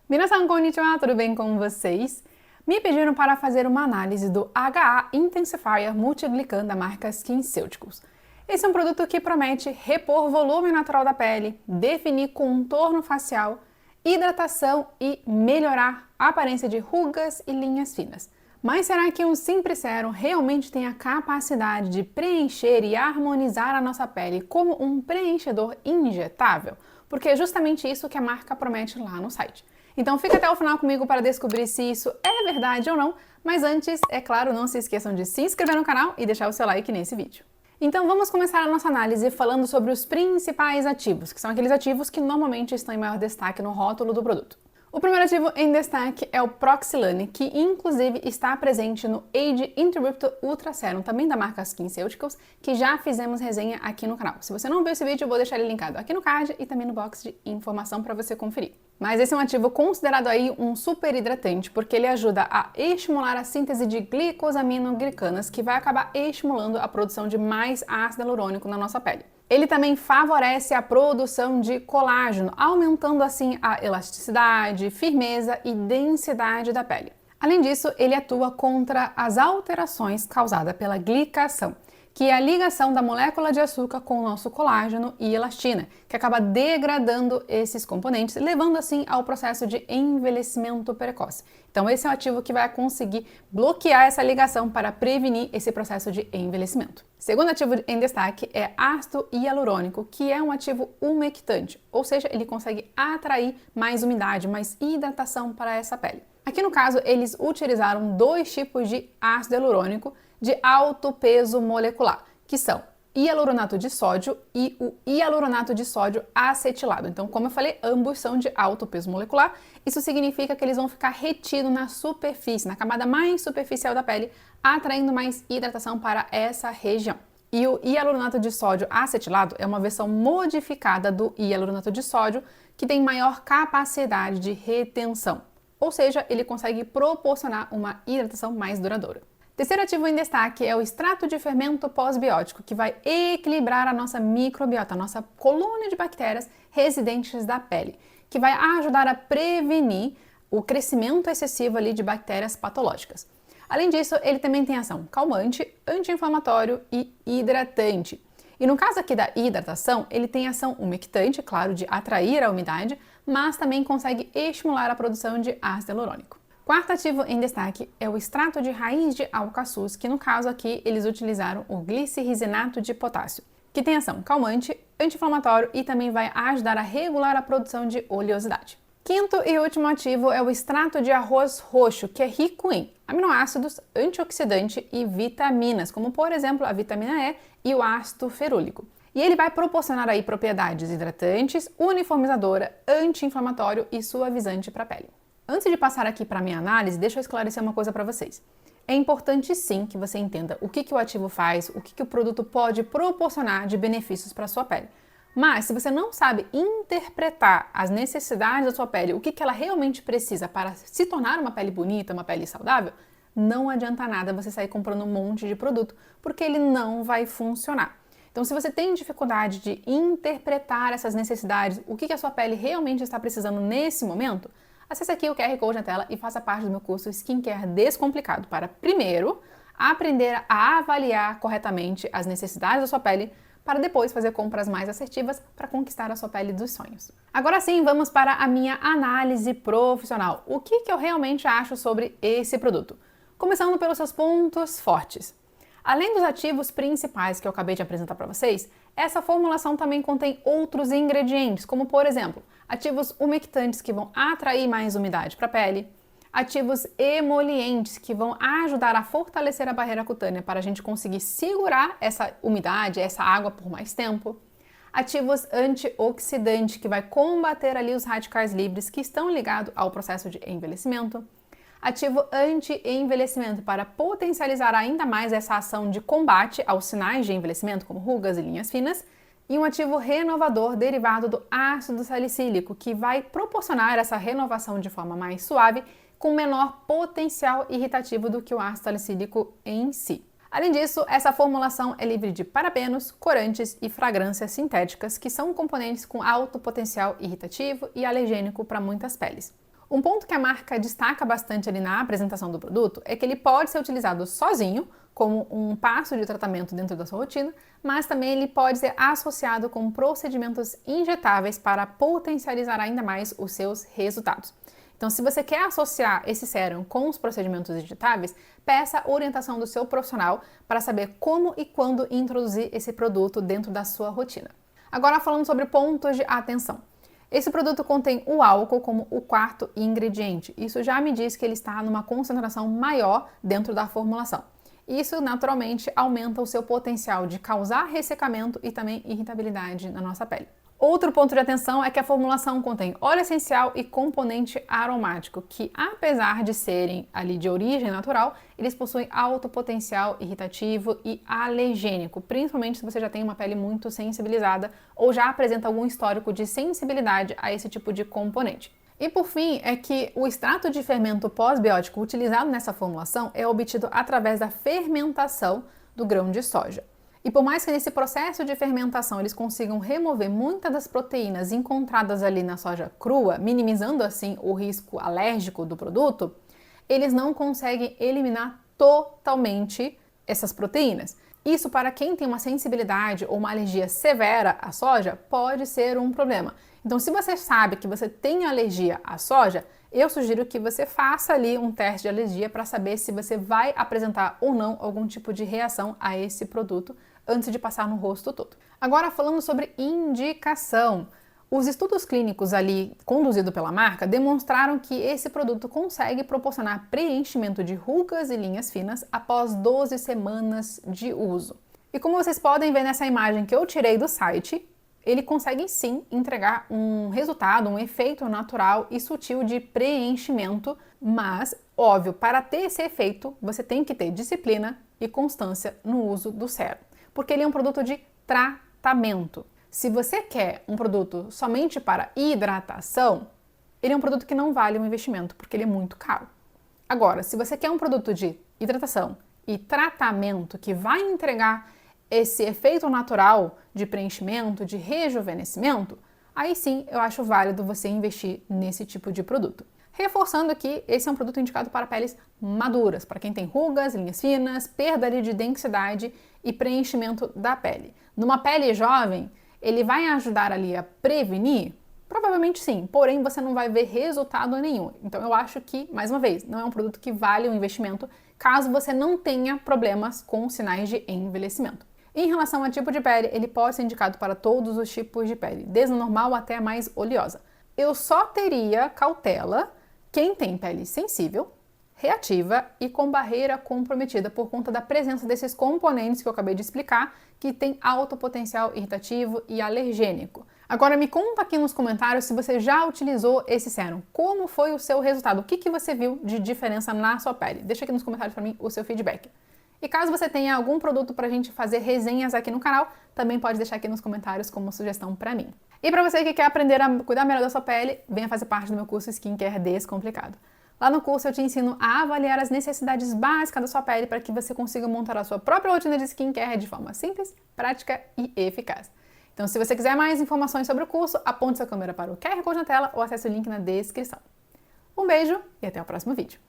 Minasan konnichiwa, tudo bem com vocês? Me pediram para fazer uma análise do HA Intensifier Multiglycan da marca SkinCeuticals. Esse é um produto que promete repor volume natural da pele, definir contorno facial, hidratação e melhorar a aparência de rugas e linhas finas. Mas será que um Simples Serum realmente tem a capacidade de preencher e harmonizar a nossa pele como um preenchedor injetável? Porque é justamente isso que a marca promete lá no site. Então fica até o final comigo para descobrir se isso é verdade ou não, mas antes, é claro, não se esqueçam de se inscrever no canal e deixar o seu like nesse vídeo. Então vamos começar a nossa análise falando sobre os principais ativos, que são aqueles ativos que normalmente estão em maior destaque no rótulo do produto. O primeiro ativo em destaque é o Proxilane, que inclusive está presente no Age Interrupted Ultra Serum, também da marca SkinCeuticals, que já fizemos resenha aqui no canal. Se você não viu esse vídeo, eu vou deixar ele linkado aqui no card e também no box de informação para você conferir. Mas esse é um ativo considerado aí um super hidratante, porque ele ajuda a estimular a síntese de glicosaminoglicanas, que vai acabar estimulando a produção de mais ácido hialurônico na nossa pele. Ele também favorece a produção de colágeno, aumentando assim a elasticidade, firmeza e densidade da pele. Além disso, ele atua contra as alterações causadas pela glicação, que é a ligação da molécula de açúcar com o nosso colágeno e elastina, que acaba degradando esses componentes, levando assim ao processo de envelhecimento precoce. Então esse é um ativo que vai conseguir bloquear essa ligação para prevenir esse processo de envelhecimento. Segundo ativo em destaque é ácido hialurônico, que é um ativo umectante, ou seja, ele consegue atrair mais umidade, mais hidratação para essa pele. Aqui no caso, eles utilizaram dois tipos de ácido hialurônico de alto peso molecular, que são hialuronato de sódio e o hialuronato de sódio acetilado. Então, como eu falei, ambos são de alto peso molecular. Isso significa que eles vão ficar retidos na superfície, na camada mais superficial da pele, atraindo mais hidratação para essa região. E o hialuronato de sódio acetilado é uma versão modificada do hialuronato de sódio que tem maior capacidade de retenção, ou seja, ele consegue proporcionar uma hidratação mais duradoura. Terceiro ativo em destaque é o extrato de fermento pós-biótico, que vai equilibrar a nossa microbiota, a nossa colônia de bactérias residentes da pele, que vai ajudar a prevenir o crescimento excessivo ali de bactérias patológicas. Além disso, ele também tem ação calmante, anti-inflamatório e hidratante. E no caso aqui da hidratação, ele tem ação umectante, claro, de atrair a umidade, mas também consegue estimular a produção de ácido hialurônico. Quarto ativo em destaque é o extrato de raiz de alcaçuz, que no caso aqui eles utilizaram o glicerrisenato de potássio, que tem ação calmante, anti-inflamatório e também vai ajudar a regular a produção de oleosidade. Quinto e último ativo é o extrato de arroz roxo, que é rico em aminoácidos, antioxidante e vitaminas, como por exemplo a vitamina E e o ácido ferúlico. E ele vai proporcionar aí propriedades hidratantes, uniformizadora, anti-inflamatório e suavizante para a pele. Antes de passar aqui para a minha análise, deixa eu esclarecer uma coisa para vocês. É importante sim que você entenda o que o ativo faz, o que o produto pode proporcionar de benefícios para a sua pele. Mas se você não sabe interpretar as necessidades da sua pele, o que ela realmente precisa para se tornar uma pele bonita, uma pele saudável, não adianta nada você sair comprando um monte de produto, porque ele não vai funcionar. Então, se você tem dificuldade de interpretar essas necessidades, o que a sua pele realmente está precisando nesse momento, acesse aqui o QR Code na tela e faça parte do meu curso Skincare Descomplicado para, primeiro, aprender a avaliar corretamente as necessidades da sua pele, para depois fazer compras mais assertivas para conquistar a sua pele dos sonhos. Agora sim, vamos para a minha análise profissional. O que eu realmente acho sobre esse produto? Começando pelos seus pontos fortes. Além dos ativos principais que eu acabei de apresentar para vocês, essa formulação também contém outros ingredientes, como por exemplo, ativos umectantes que vão atrair mais umidade para a pele, ativos emolientes que vão ajudar a fortalecer a barreira cutânea para a gente conseguir segurar essa umidade, essa água por mais tempo, ativos antioxidantes que vai combater ali os radicais livres que estão ligados ao processo de envelhecimento, ativo anti-envelhecimento para potencializar ainda mais essa ação de combate aos sinais de envelhecimento, como rugas e linhas finas, e um ativo renovador derivado do ácido salicílico, que vai proporcionar essa renovação de forma mais suave, com menor potencial irritativo do que o ácido salicílico em si. Além disso, essa formulação é livre de parabenos, corantes e fragrâncias sintéticas, que são componentes com alto potencial irritativo e alergênico para muitas peles. Um ponto que a marca destaca bastante ali na apresentação do produto é que ele pode ser utilizado sozinho, como um passo de tratamento dentro da sua rotina, mas também ele pode ser associado com procedimentos injetáveis para potencializar ainda mais os seus resultados. Então, se você quer associar esse sérum com os procedimentos injetáveis, peça a orientação do seu profissional para saber como e quando introduzir esse produto dentro da sua rotina. Agora, falando sobre pontos de atenção. Esse produto contém o álcool como o quarto ingrediente. Isso já me diz que ele está numa concentração maior dentro da formulação. Isso, naturalmente, aumenta o seu potencial de causar ressecamento e também irritabilidade na nossa pele. Outro ponto de atenção é que a formulação contém óleo essencial e componente aromático, que apesar de serem ali de origem natural, eles possuem alto potencial irritativo e alergênico, principalmente se você já tem uma pele muito sensibilizada ou já apresenta algum histórico de sensibilidade a esse tipo de componente. E por fim, é que o extrato de fermento pós-biótico utilizado nessa formulação é obtido através da fermentação do grão de soja. E por mais que nesse processo de fermentação eles consigam remover muitas das proteínas encontradas ali na soja crua, minimizando assim o risco alérgico do produto, eles não conseguem eliminar totalmente essas proteínas. Isso, para quem tem uma sensibilidade ou uma alergia severa à soja, pode ser um problema. Então, se você sabe que você tem alergia à soja, eu sugiro que você faça ali um teste de alergia para saber se você vai apresentar ou não algum tipo de reação a esse produto antes de passar no rosto todo. Agora, falando sobre indicação. Os estudos clínicos ali conduzidos pela marca demonstraram que esse produto consegue proporcionar preenchimento de rugas e linhas finas após 12 semanas de uso. E como vocês podem ver nessa imagem que eu tirei do site, ele consegue sim entregar um resultado, um efeito natural e sutil de preenchimento, mas, óbvio, para ter esse efeito, você tem que ter disciplina e constância no uso do sérum, porque ele é um produto de tratamento. Se você quer um produto somente para hidratação, ele é um produto que não vale um investimento, porque ele é muito caro. Agora, se você quer um produto de hidratação e tratamento que vai entregar esse efeito natural de preenchimento, de rejuvenescimento, aí sim eu acho válido você investir nesse tipo de produto. Reforçando que esse é um produto indicado para peles maduras, para quem tem rugas, linhas finas, perda de densidade e preenchimento da pele. Numa pele jovem, ele vai ajudar ali a prevenir? Provavelmente sim, porém você não vai ver resultado nenhum. Então eu acho que, mais uma vez, não é um produto que vale o investimento caso você não tenha problemas com sinais de envelhecimento. Em relação ao tipo de pele, ele pode ser indicado para todos os tipos de pele, desde a normal até a mais oleosa. Eu só teria cautela quem tem pele sensível, reativa e com barreira comprometida por conta da presença desses componentes que eu acabei de explicar, que tem alto potencial irritativo e alergênico. Agora me conta aqui nos comentários se você já utilizou esse sérum. Como foi o seu resultado? O que você viu de diferença na sua pele? Deixa aqui nos comentários para mim o seu feedback. E caso você tenha algum produto para a gente fazer resenhas aqui no canal, também pode deixar aqui nos comentários como sugestão para mim. E para você que quer aprender a cuidar melhor da sua pele, venha fazer parte do meu curso Skincare Descomplicado. Lá no curso eu te ensino a avaliar as necessidades básicas da sua pele para que você consiga montar a sua própria rotina de skincare de forma simples, prática e eficaz. Então, se você quiser mais informações sobre o curso, aponte sua câmera para o QR Code na tela ou acesse o link na descrição. Um beijo e até o próximo vídeo.